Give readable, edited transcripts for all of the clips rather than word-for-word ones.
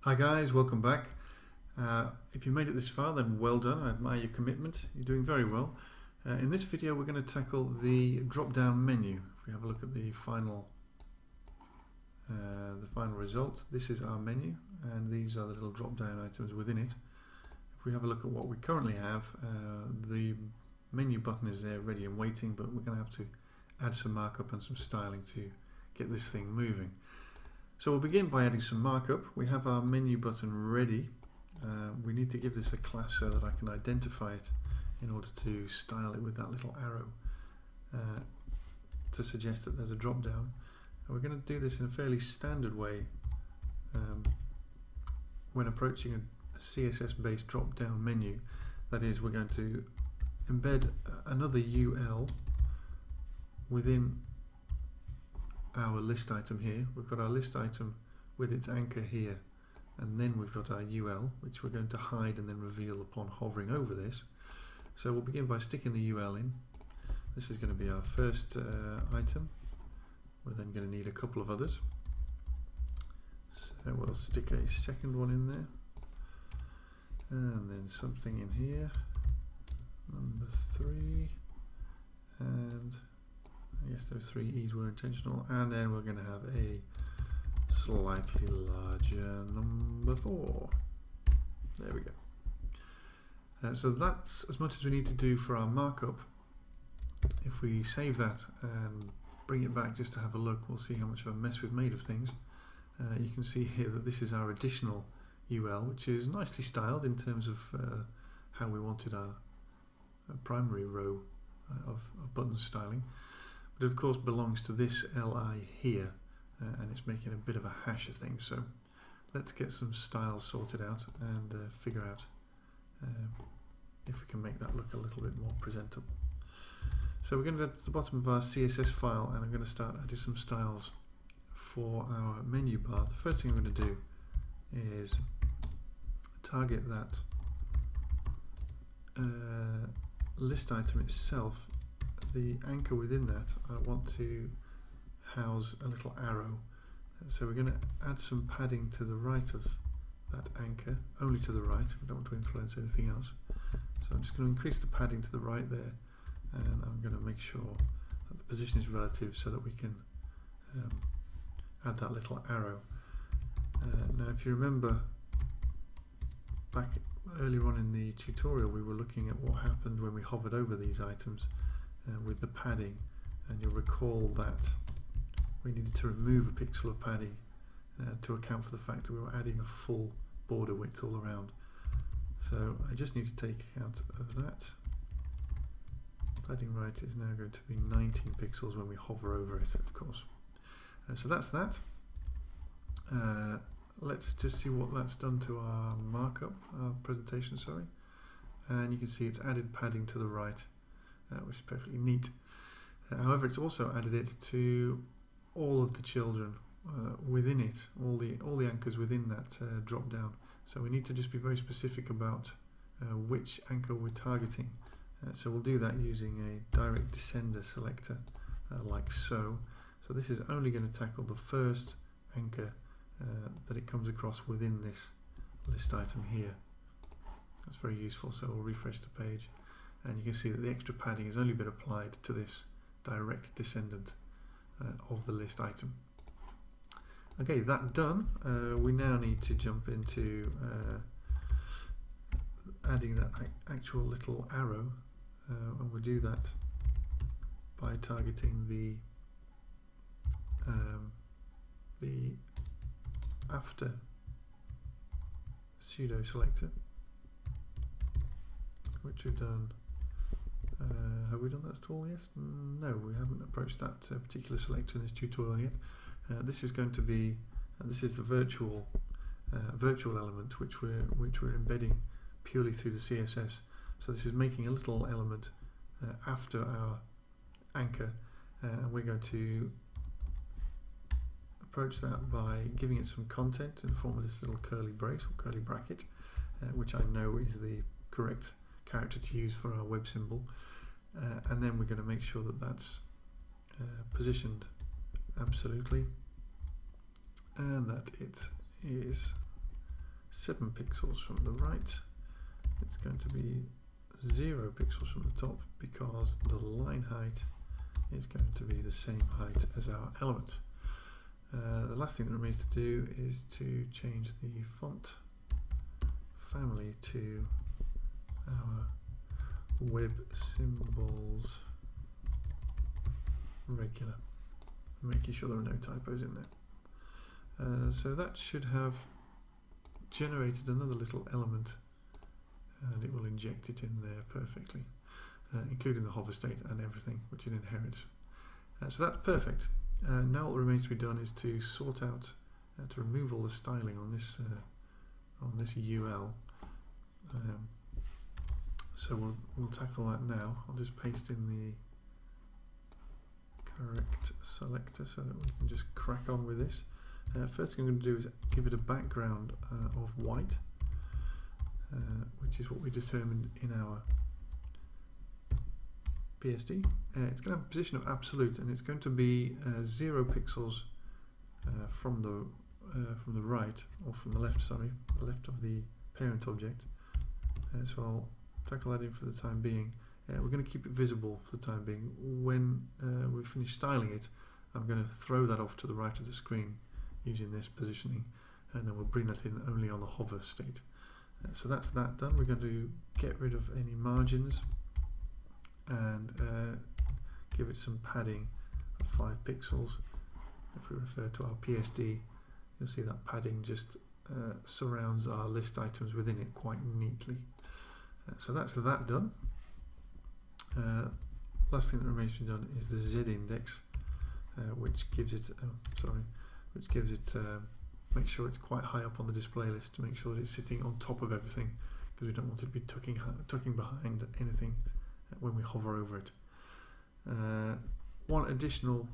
Hi guys, welcome back. If you made it this far, then well done. I admire your commitment. You're doing very well. In this video we're going to tackle the drop-down menu. If we have a look at the final result, this is our menu and these are the little drop-down items within it. If we have a look at what we currently have, the menu button is there ready and waiting, but we're going to have to add some markup and some styling to get this thing moving. So we'll begin by adding some markup. We have our menu button ready. We need to give this a class so that I can identify it in order to style it with that little arrow to suggest that there's a drop down. And we're going to do this in a fairly standard way when approaching a CSS based drop down menu. That is, we're going to embed another UL within our list item here. We've got our list item with its anchor here, and then we've got our UL, which we're going to hide and then reveal upon hovering over this. So we'll begin by sticking the UL in. This is going to be our first item. We're then going to need a couple of others. So we'll stick a second one in there, and then something in here, number 3, and yes, those 3 E's were intentional, and then we're going to have a slightly larger number 4. There we go. So that's as much as we need to do for our markup. If we save that and bring it back just to have a look, we'll see how much of a mess we've made of things. You can see here that this is our additional UL, which is nicely styled in terms of how we wanted our primary row of button styling. But of course belongs to this LI here, and it's making a bit of a hash of things. So let's get some styles sorted out and figure out if we can make that look a little bit more presentable. So we're going to go to the bottom of our CSS file, and I'm going to start adding some styles for our menu bar. The first thing I'm going to do is target that list item itself. The anchor within that, I want to house a little arrow. So we're going to add some padding to the right of that anchor, only to the right. We don't want to influence anything else. So I'm just going to increase the padding to the right there, and I'm going to make sure that the position is relative so that we can add that little arrow. Now if you remember back earlier on in the tutorial, we were looking at what happened when we hovered over these items with the padding, and you'll recall that we needed to remove a pixel of padding to account for the fact that we were adding a full border width all around. So I just need to take account of that. Padding right is now going to be 19 pixels when we hover over it, of course. So that's that. Let's just see what that's done to our markup, our presentation, sorry. And you can see it's added padding to the right, which is perfectly neat. However, it's also added it to all of the children within it, all the anchors within that drop down. So we need to just be very specific about which anchor we're targeting. So we'll do that using a direct descender selector like so. So this is only going to tackle the first anchor that it comes across within this list item here. That's very useful. So we'll refresh the page, and you can see that the extra padding has only been applied to this direct descendant of the list item. Okay, that done, we now need to jump into adding that actual little arrow, and we'll do that by targeting the after pseudo selector, which we've done. Have we done that at all? Yes? No, we haven't approached that particular selector in this tutorial yet. This is going to be, this is the virtual element which we're embedding purely through the CSS. So this is making a little element after our anchor, and we're going to approach that by giving it some content in the form of this little curly brace or curly bracket, which I know is the correct character to use for our web symbol, and then we're going to make sure that that's positioned absolutely, and that it is 7 pixels from the right. It's going to be 0 pixels from the top because the line height is going to be the same height as our element. The last thing that remains to do is to change the font family to our web symbols regular, making sure there are no typos in there. So that should have generated another little element, and it will inject it in there perfectly, including the hover state and everything which it inherits. So that's perfect. Now what remains to be done is to sort out, to remove all the styling on this UL. So we'll tackle that now. I'll just paste in the correct selector so that we can just crack on with this. First thing I'm going to do is give it a background of white, which is what we determined in our PSD. It's going to have a position of absolute, and it's going to be 0 pixels from the right, or from the left, sorry, the left of the parent object. So I'll tackle that in for the time being. We're going to keep it visible for the time being. When we finish styling it, I'm going to throw that off to the right of the screen using this positioning, and then we'll bring that in only on the hover state. So that's that done. We're going to get rid of any margins and give it some padding of 5 pixels. If we refer to our PSD, you'll see that padding just surrounds our list items within it quite neatly. So that's that done. Last thing that remains to be done is the Z index, which gives it, make sure it's quite high up on the display list to make sure that it's sitting on top of everything, because we don't want it to be tucking behind anything when we hover over it. One additional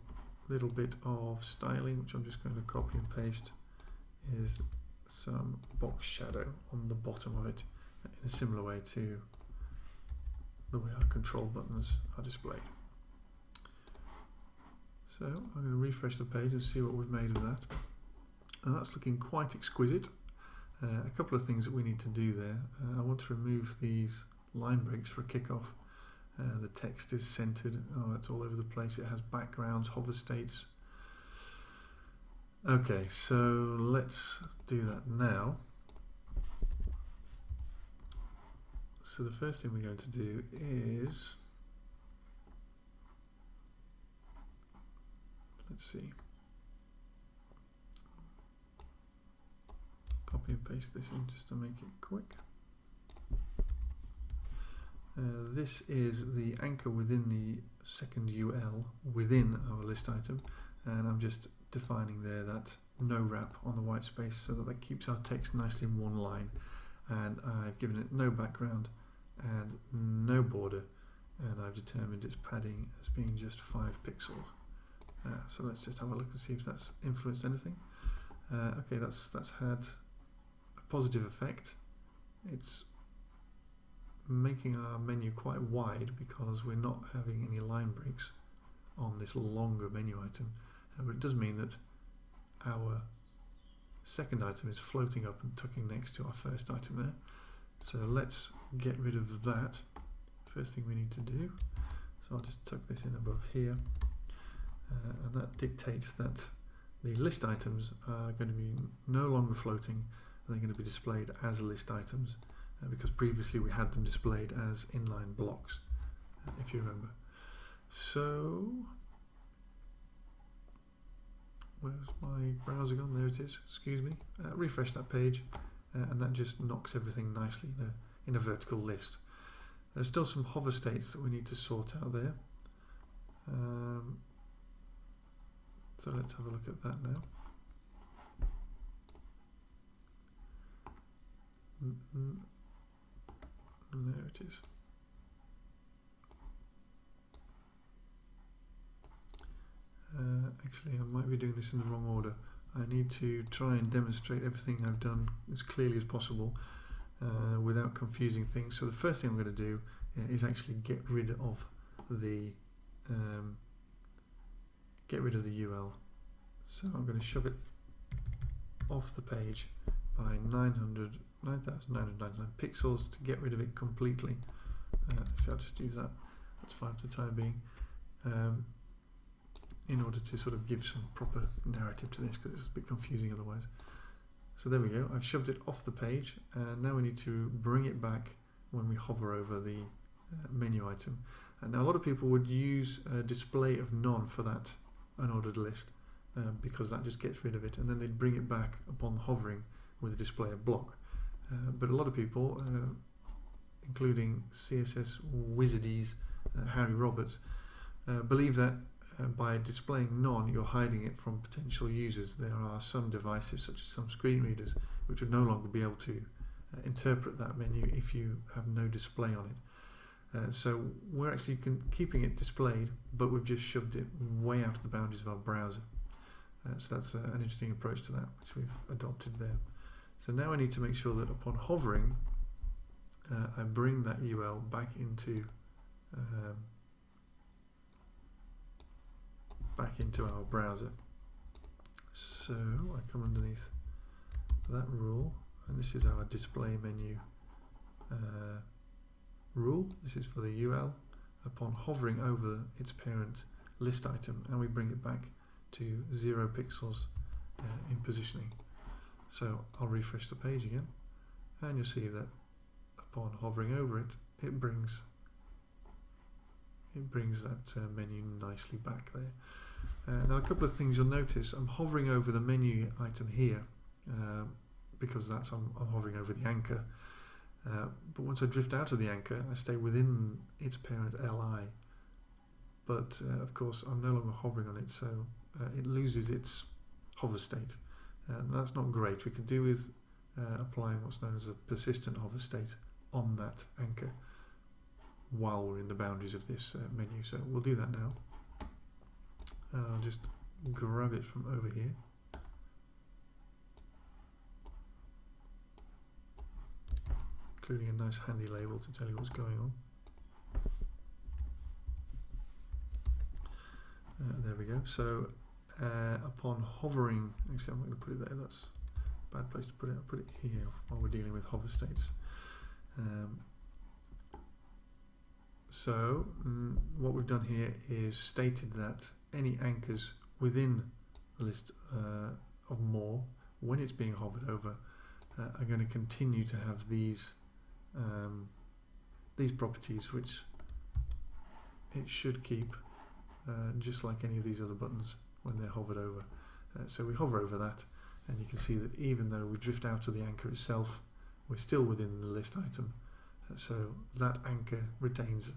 little bit of styling, which I'm just going to copy and paste, is some box shadow on the bottom of it, in a similar way to the way our control buttons are displayed. So I'm going to refresh the page and see what we've made of that. And that's looking quite exquisite. A couple of things that we need to do there. I want to remove these line breaks for a kickoff. The text is centered. Oh, it's all over the place. It has backgrounds, hover states. Okay, so let's do that now. So the first thing we're going to do is, let's see, copy and paste this in just to make it quick. This is the anchor within the second UL within our list item, and I'm just defining there that no wrap on the white space so that keeps our text nicely in one line, and I've given it no background and no border, and I've determined its padding as being just 5 pixels. So let's just have a look and see if that's influenced anything. Okay, that's had a positive effect. It's making our menu quite wide because we're not having any line breaks on this longer menu item, but it does mean that our second item is floating up and tucking next to our first item there. So let's get rid of that. First thing we need to do, so I'll just tuck this in above here, and that dictates that the list items are going to be no longer floating, and they're going to be displayed as list items, because previously we had them displayed as inline blocks, if you remember. So where's my browser gone? There it is, excuse me. Refresh that page, and that just knocks everything nicely in a vertical list. There's still some hover states that we need to sort out there. So let's have a look at that now. And there it is. Actually, I might be doing this in the wrong order. I need to try and demonstrate everything I've done as clearly as possible without confusing things. So the first thing I'm going to do is actually get rid of the UL. So I'm going to shove it off the page by 9,999 pixels to get rid of it completely. Actually, I'll just use that. That's fine for the time being. In order to sort of give some proper narrative to this, because it's a bit confusing otherwise. So there we go. I've shoved it off the page, and now we need to bring it back when we hover over the menu item. And now a lot of people would use a display of none for that unordered list, because that just gets rid of it, and then they'd bring it back upon hovering with a display of block. But a lot of people, including CSS wizardies Harry Roberts, believe that by displaying none, you're hiding it from potential users. There are some devices, such as some screen readers, which would no longer be able to interpret that menu if you have no display on it. So we're actually keeping it displayed, but we've just shoved it way out of the boundaries of our browser. So that's an interesting approach to that, which we've adopted there. So now I need to make sure that upon hovering, I bring that UL back into our browser. So I come underneath that rule, and this is our display menu rule. This is for the UL. Upon hovering over its parent list item, and we bring it back to 0 pixels in positioning. So I'll refresh the page again, and you'll see that upon hovering over it, it brings that menu nicely back there. Now a couple of things you'll notice, I'm hovering over the menu item here because I'm hovering over the anchor, but once I drift out of the anchor, I stay within its parent LI, but of course I'm no longer hovering on it, so it loses its hover state, and that's not great. We could do with applying what's known as a persistent hover state on that anchor while we're in the boundaries of this menu, so we'll do that now. I'll just grab it from over here, including a nice handy label to tell you what's going on. There we go. So upon hovering, actually I'm going to put it there, that's a bad place to put it, I'll put it here while we're dealing with hover states. So what we've done here is stated that any anchors within the list of more, when it's being hovered over, are going to continue to have these properties, which it should keep just like any of these other buttons when they're hovered over. So we hover over that, and you can see that even though we drift out of the anchor itself, we're still within the list item. So that anchor retains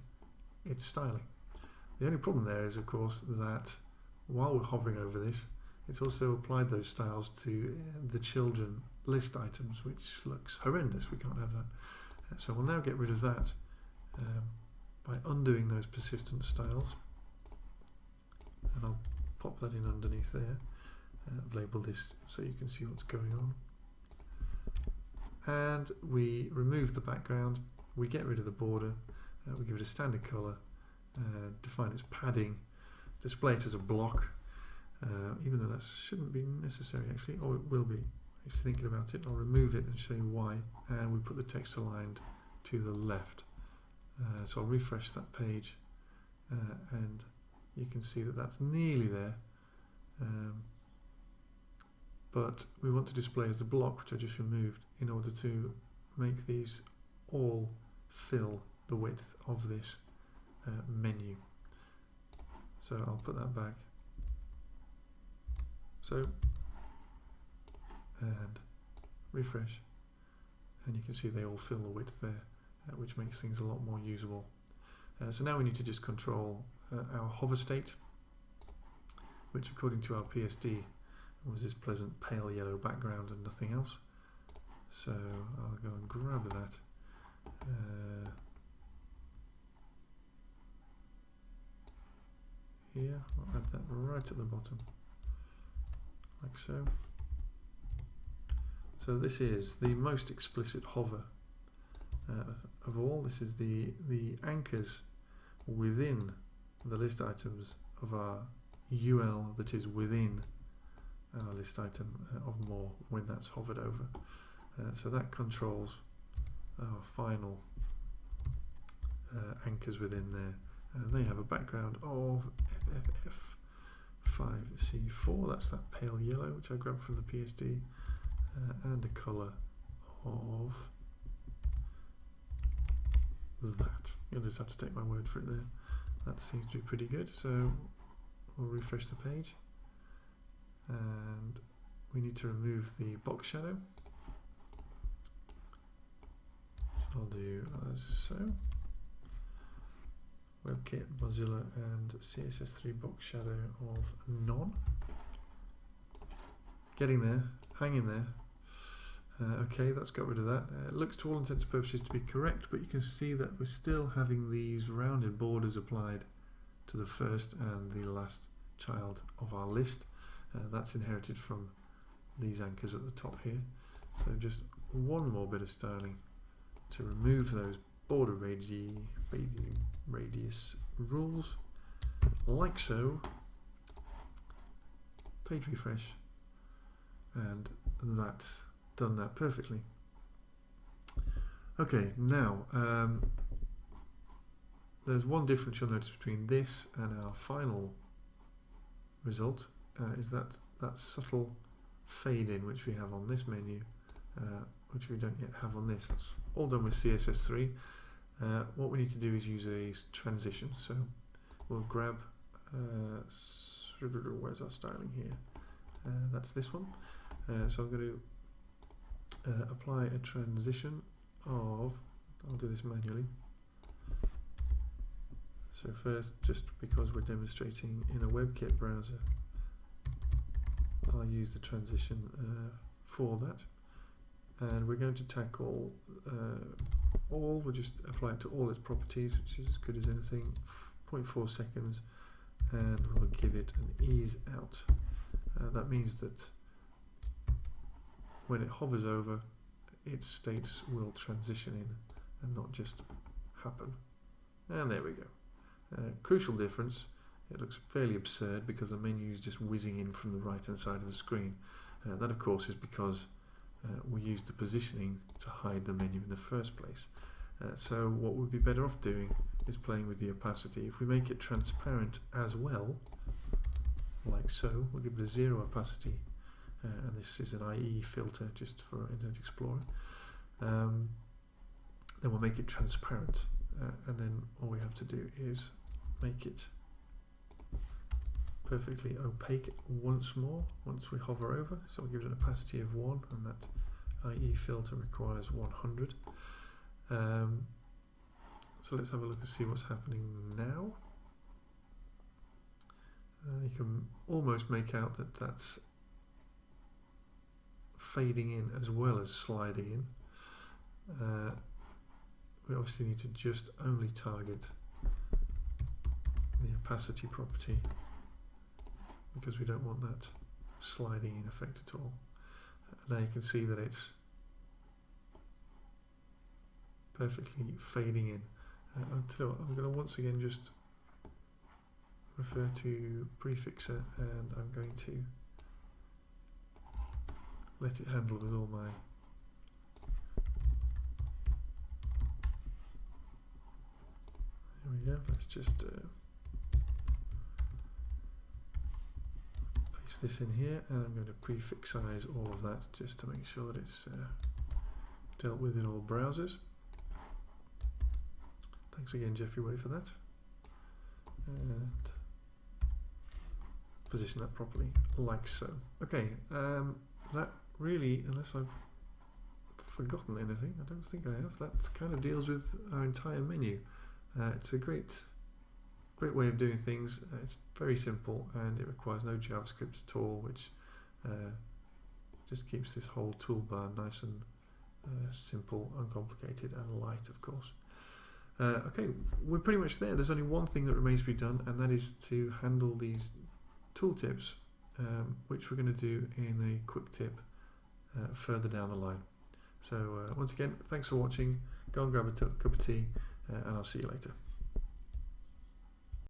its styling. The only problem there is, of course, that while we're hovering over this, it's also applied those styles to the children list items, which looks horrendous. We can't have that. So we'll now get rid of that by undoing those persistent styles, and I'll pop that in underneath there. Label this so you can see what's going on. And we remove the background, we get rid of the border, we give it a standard colour, define its padding, display it as a block, even though that shouldn't be necessary actually, or it will be. Actually thinking about it, I'll remove it and show you why, and we put the text aligned to the left. So I'll refresh that page, and you can see that that's nearly there, but we want to display as the block, which I just removed, in order to make these all fill the width of this menu. So I'll put that back. So, and refresh, and you can see they all fill the width there, which makes things a lot more usable. So now we need to just control our hover state, which according to our PSD was this pleasant pale yellow background and nothing else. So I'll go and grab that. Here, I'll add that right at the bottom, like so. So this is the most explicit hover of all. This is the anchors within the list items of our UL that is within our list item of more when that's hovered over. So that controls our final anchors within there, and they have a background of FFF5C4, that's that pale yellow which I grabbed from the PSD, and a colour of that. You'll just have to take my word for it there. That seems to be pretty good, so we'll refresh the page, and we need to remove the box shadow. So I'll do as so. WebKit, Mozilla and CSS3 box shadow of none. Getting there, hanging there. Okay, that's got rid of that. It looks to all intents and purposes to be correct, but you can see that we're still having these rounded borders applied to the first and the last child of our list. That's inherited from these anchors at the top here. So just one more bit of styling to remove those border radius rules, like so. Page refresh, and that's done that perfectly. Okay, now there's one difference you'll notice between this and our final result, is that subtle fade in which we have on this menu, which we don't yet have on this. That's all done with CSS3. What we need to do is use a transition. So we'll grab, where's our styling here? That's this one. So I'm going to apply a transition of, I'll do this manually. So first, just because we're demonstrating in a WebKit browser, I'll use the transition for that. And we're going to tackle we'll just apply it to all its properties, which is as good as anything, 0.4 seconds, and we'll give it an ease out. That means that when it hovers over, its states will transition in and not just happen. And there we go. Crucial difference. It looks fairly absurd because the menu is just whizzing in from the right hand side of the screen. That of course is because we used the positioning to hide the menu in the first place. So what we'd be better off doing is playing with the opacity. If we make it transparent as well, like so, we'll give it a 0 opacity, and this is an IE filter just for Internet Explorer. Then we'll make it transparent, and then all we have to do is make it perfectly opaque once more, once we hover over. So we'll give it an opacity of 1, and that IE filter requires 100. So let's have a look and see what's happening now. You can almost make out that that's fading in as well as sliding in. We obviously need to just only target the opacity property because we don't want that sliding in effect at all. Now you can see that it's perfectly fading in. I'm going to once again just refer to prefixer, and I'm going to let it handle with all my there we go. Let's just paste this in here, and I'm going to prefixize all of that just to make sure that it's dealt with in all browsers. Thanks again, Jeffrey Way, for that. And position that properly, like so. Okay, that really, unless I've forgotten anything, I don't think I have, that kind of deals with our entire menu. It's a great way of doing things. It's very simple, and it requires no JavaScript at all, which just keeps this whole toolbar nice and simple, uncomplicated, and light, of course. Okay, we're pretty much there. There's only one thing that remains to be done, and that is to handle these tooltips, which we're going to do in a quick tip further down the line. So once again, thanks for watching. Go and grab a cup of tea, and I'll see you later.